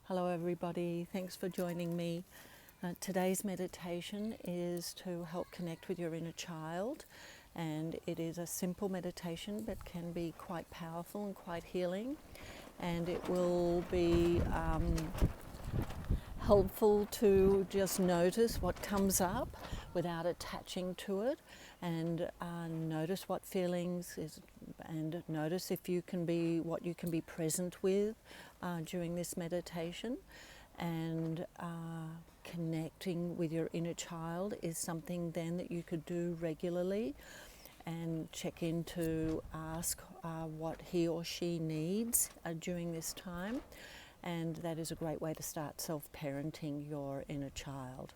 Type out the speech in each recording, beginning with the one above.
Hello everybody, thanks for joining me. Today's meditation is to help connect with your inner child, and it is a simple meditation but can be quite powerful and quite healing, and it will be helpful to just notice what comes up without attaching to it, and notice what feelings is, and notice if you can be what you can be present with during this meditation. And connecting with your inner child is something then that you could do regularly, and check in to ask what he or she needs during this time. And that is a great way to start self-parenting your inner child.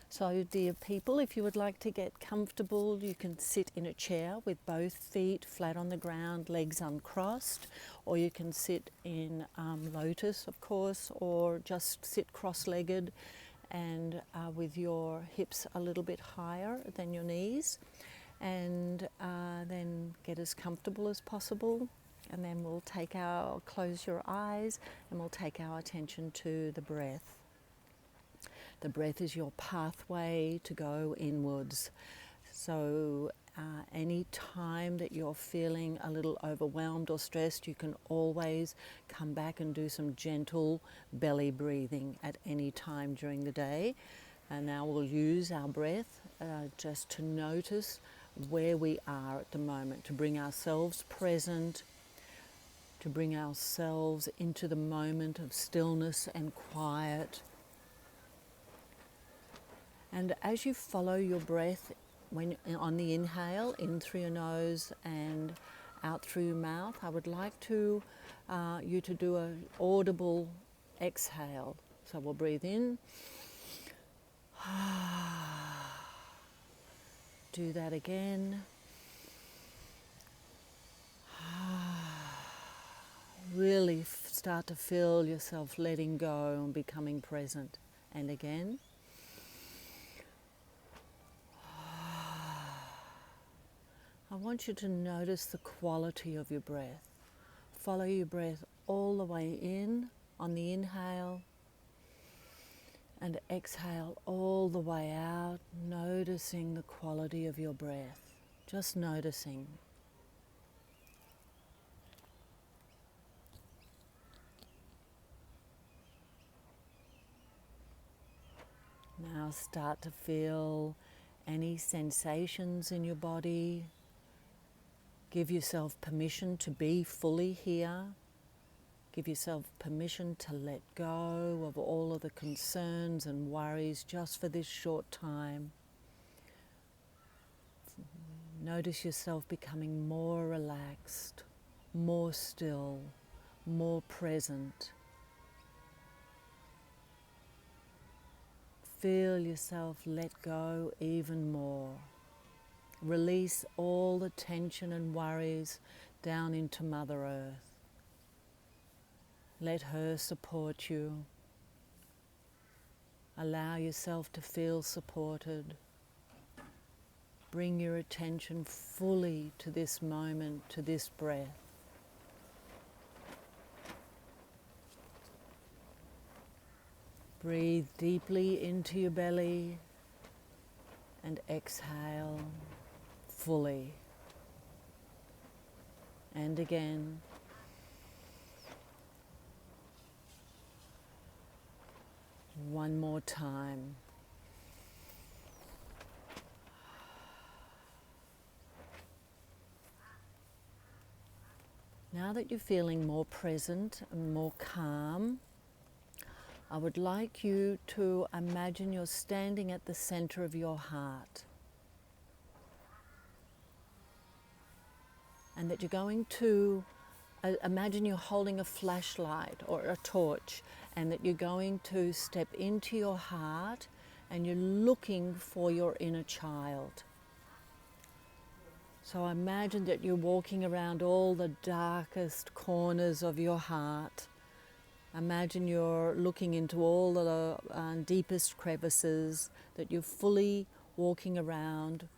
So, dear people, if you would like to get comfortable, you can sit in a chair with both feet flat on the ground, legs uncrossed, or you can sit in lotus, of course, or just sit cross-legged and with your hips a little bit higher than your knees, and then get as comfortable as possible. And then we'll close your eyes, and we'll take our attention to the breath. The breath is your pathway to go inwards. So any time that you're feeling a little overwhelmed or stressed, you can always come back and do some gentle belly breathing at any time during the day. And now we'll use our breath just to notice where we are at the moment, to bring ourselves present, to bring ourselves into the moment of stillness and quiet. And as you follow your breath, when on the inhale, in through your nose and out through your mouth, I would like you to do an audible exhale. So we'll breathe in. Do that again. Really start to feel yourself letting go and becoming present. And again. I want you to notice the quality of your breath. Follow your breath all the way in on the inhale, and exhale all the way out, noticing the quality of your breath. Just noticing. Now start to feel any sensations in your body. Give yourself permission to be fully here. Give yourself permission to let go of all of the concerns and worries just for this short time. Notice yourself becoming more relaxed, more still, more present. Feel yourself let go even more. Release all the tension and worries down into Mother Earth. Let her support you. Allow yourself to feel supported. Bring your attention fully to this moment, to this breath. Breathe deeply into your belly and exhale fully. And again. One more time. Now that you're feeling more present and more calm, I would like you to imagine you're standing at the center of your heart, and that you're going to imagine you're holding a flashlight or a torch, and that you're going to step into your heart and you're looking for your inner child. So imagine that you're walking around all the darkest corners of your heart. Imagine you're looking into all the deepest crevices, that you're fully walking around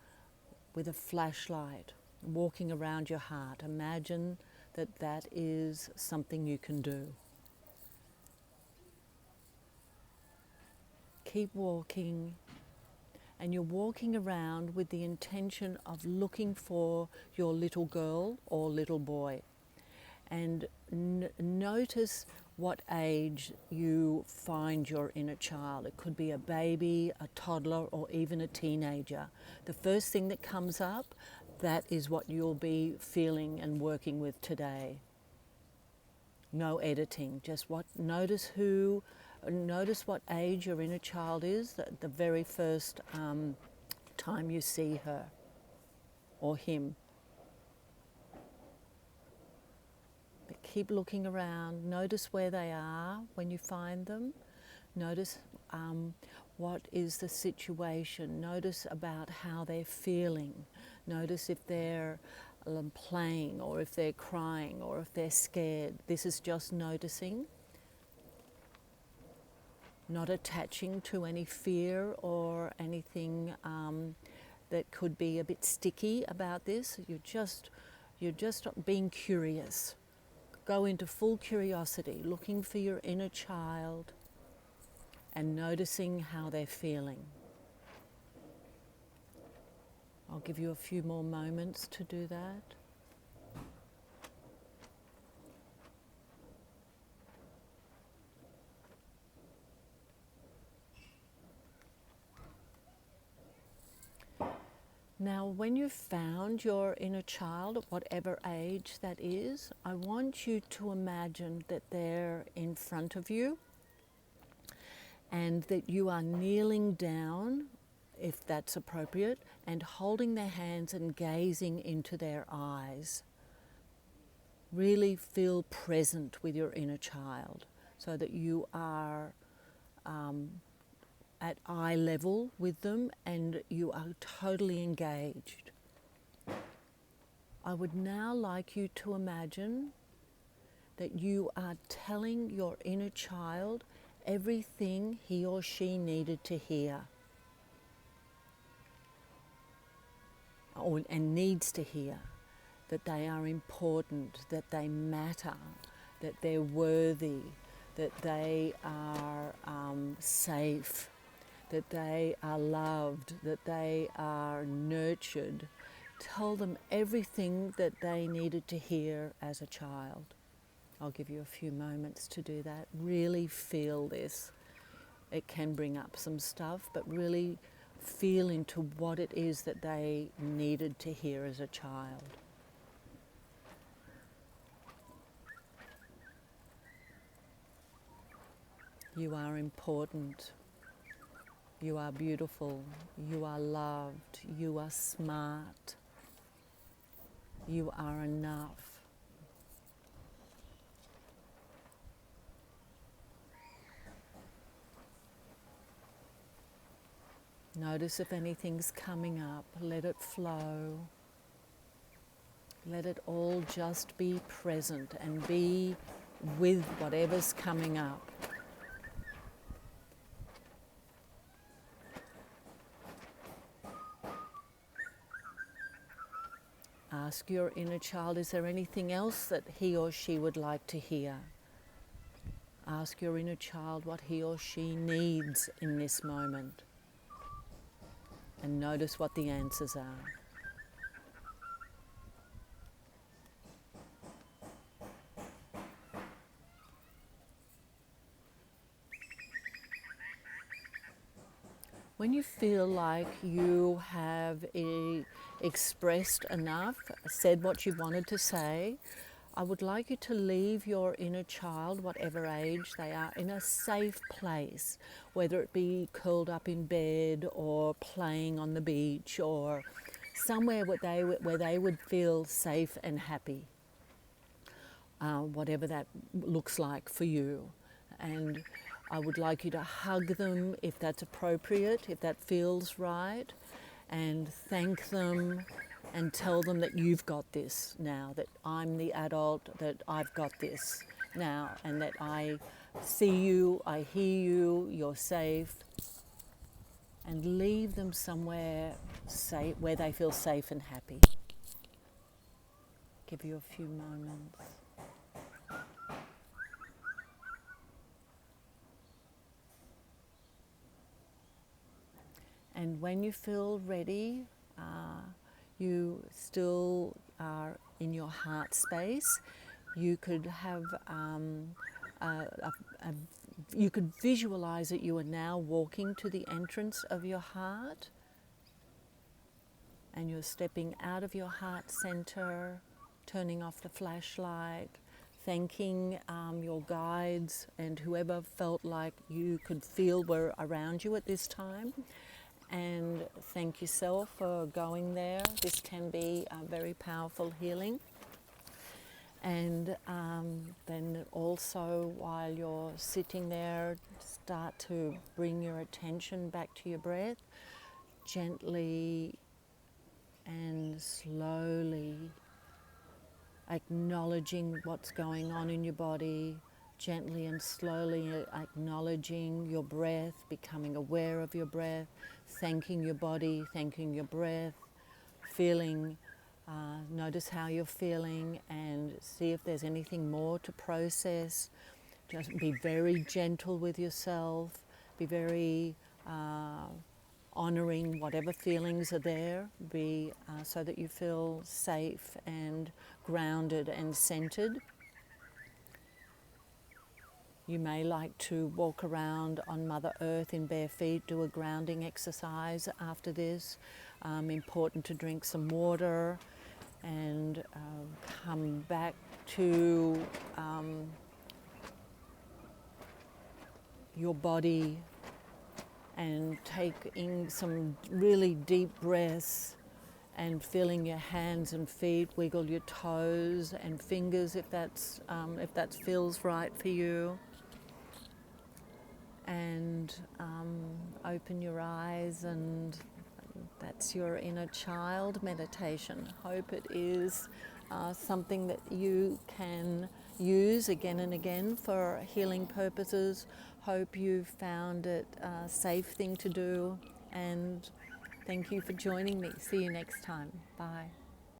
with a flashlight, walking around your heart. Imagine that that is something you can do. keep walking, and you're walking around with the intention of looking for your little girl or little boy. And notice what age you find your inner child. It could be a baby, a toddler, or even a teenager. The first thing that comes up, that is what you'll be feeling and working with today. No editing, just notice what age your inner child is at the very first time you see her or him. But keep looking around, notice where they are when you find them, notice what is the situation, notice about how they're feeling, notice if they're playing or if they're crying or if they're scared. This is just noticing, not attaching to any fear or anything that could be a bit sticky about this. You're just being curious. Go into full curiosity, looking for your inner child and noticing how they're feeling. I'll give you a few more moments to do that. Now, when you've found your inner child, at whatever age that is, I want you to imagine that they're in front of you and that you are kneeling down, if that's appropriate, and holding their hands and gazing into their eyes. Really feel present with your inner child so that you are at eye level with them and you are totally engaged. I would now like you to imagine that you are telling your inner child everything he or she needed to hear and needs to hear, that they are important, that they matter, that they're worthy, that they are safe, that they are loved, that they are nurtured. Tell them everything that they needed to hear as a child. I'll give you a few moments to do that. Really feel this. It can bring up some stuff, but really feel into what it is that they needed to hear as a child. You are important. You are beautiful. You are loved. You are smart. You are enough. Notice if anything's coming up. Let it flow. Let it all just be present and be with whatever's coming up. Ask your inner child, is there anything else that he or she would like to hear? Ask your inner child what he or she needs in this moment. And notice what the answers are. When you feel like you have expressed enough, said what you wanted to say, I would like you to leave your inner child, whatever age they are, in a safe place, whether it be curled up in bed or playing on the beach or somewhere where they would feel safe and happy, whatever that looks like for you. And I would like you to hug them if that's appropriate, if that feels right, and thank them and tell them that you've got this now, that I'm the adult, that I've got this now, and that I see you, I hear you, you're safe. And leave them somewhere safe, where they feel safe and happy. Give you a few moments. And when you feel ready, you still are in your heart space. You could have you could visualize that you are now walking to the entrance of your heart, and you're stepping out of your heart center, turning off the flashlight, thanking your guides and whoever felt like you could feel were around you at this time. And thank yourself for going there. This can be a very powerful healing. And then also, while you're sitting there, start to bring your attention back to your breath, gently and slowly acknowledging what's going on in your body, gently and slowly acknowledging your breath, becoming aware of your breath, thanking your body, thanking your breath, feeling, notice how you're feeling and see if there's anything more to process. Just be very gentle with yourself, be very honouring whatever feelings are there, be so that you feel safe and grounded and centered. You may like to walk around on Mother Earth in bare feet, do a grounding exercise after this. Important to drink some water and come back to your body and taking some really deep breaths and feeling your hands and feet, wiggle your toes and fingers if that feels right for you. And open your eyes, and that's your inner child meditation. Hope it is something that you can use again and again for healing purposes. Hope you found it a safe thing to do, and thank you for joining me. See you next time. Bye.